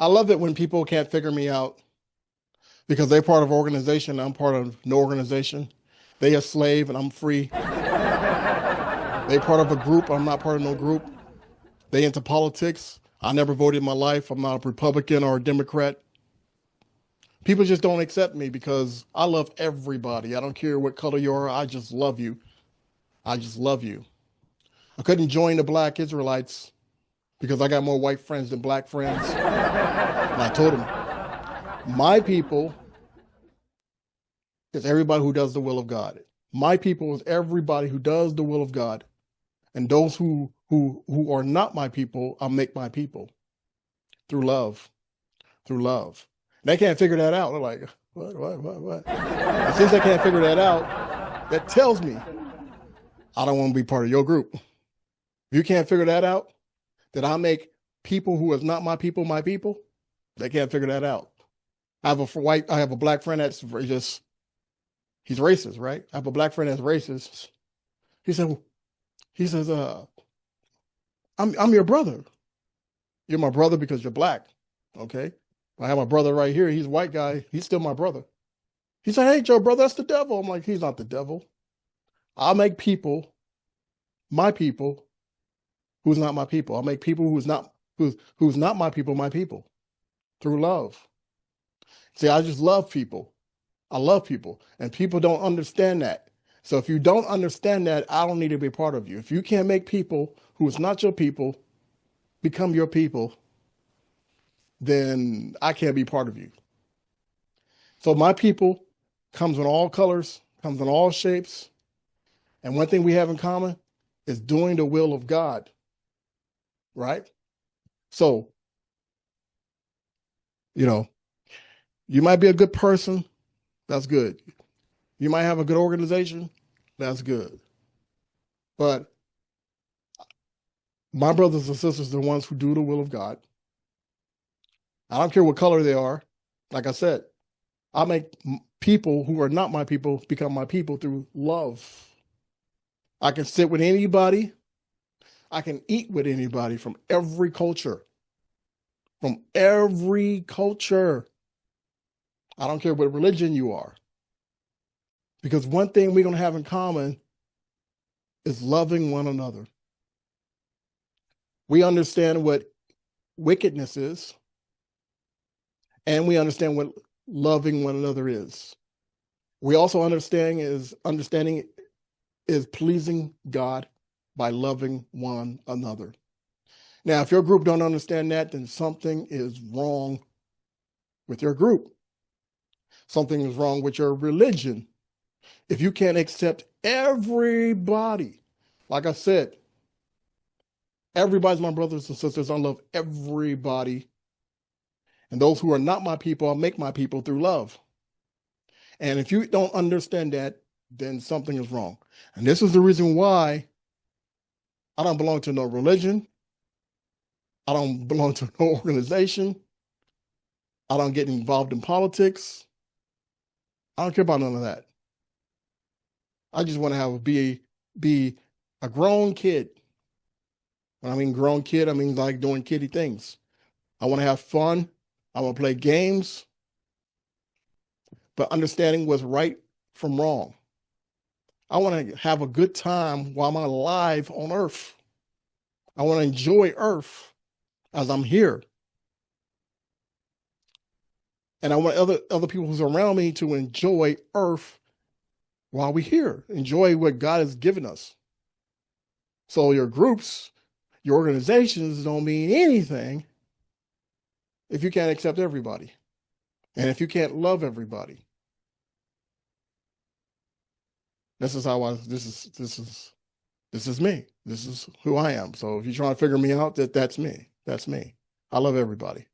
I love it when people can't figure me out because they're part of an organization. I'm part of no organization. They a slave and I'm free. They part of a group. I'm not part of no group. They into politics. I never voted in my life. I'm not a Republican or a Democrat. People just don't accept me because I love everybody. I don't care what color you are. I just love you. I just love you. I couldn't join the Black Israelites because I got more white friends than black friends. And I told them, my people is everybody who does the will of God. My people is everybody who does the will of God. And those who are not my people, I'll make my people through love, through love. They can't figure that out. They're like, what? And since they can't figure that out, that tells me I don't want to be part of your group. If you can't figure that out, that I make people who is not my people, they can't figure that out. I have a black friend that's just, he's racist, right? I have a black friend that's racist. He says, I'm your brother. You're my brother because you're black. Okay. I have my brother right here. He's a white guy. He's still my brother. He said, hey, Joe, brother, that's the devil. I'm like, he's not the devil. I'll make people, my people, who's not my people. I'll make people who's not my people through love. See, I just love people. I love people. And people don't understand that. So if you don't understand that, I don't need to be a part of you. If you can't make people who is not your people become your people, then I can't be part of you. So my people comes in all colors, comes in all shapes. And one thing we have in common is doing the will of God, right? So, you might be a good person. That's good. You might have a good organization. That's good. But my brothers and sisters are the ones who do the will of God. I don't care what color they are. Like I said, I make people who are not my people become my people through love. I can sit with anybody. I can eat with anybody from every culture. From every culture. I don't care what religion you are. Because one thing we're going to have in common is loving one another. We understand what wickedness is, and we understand what loving one another is. We also understanding is pleasing God by loving one another. Now, if your group don't understand that, then something is wrong with your group. Something is wrong with your religion. If you can't accept everybody, like I said, everybody's my brothers and sisters. I love everybody. And those who are not my people, I'll make my people through love. And if you don't understand that, then something is wrong. And this is the reason why I don't belong to no religion. I don't belong to no organization. I don't get involved in politics. I don't care about none of that. I just want to be a grown kid. When I mean grown kid, I mean like doing kiddie things. I want to have fun. I want to play games. But understanding what's right from wrong. I want to have a good time while I'm alive on earth. I want to enjoy earth as I'm here. And I want other people who's around me to enjoy earth while we're here. Enjoy what God has given us. So your groups, your organizations don't mean anything if you can't accept everybody. And if you can't love everybody. This is me. This is who I am. So if you're trying to figure me out, that's me. That's me. I love everybody.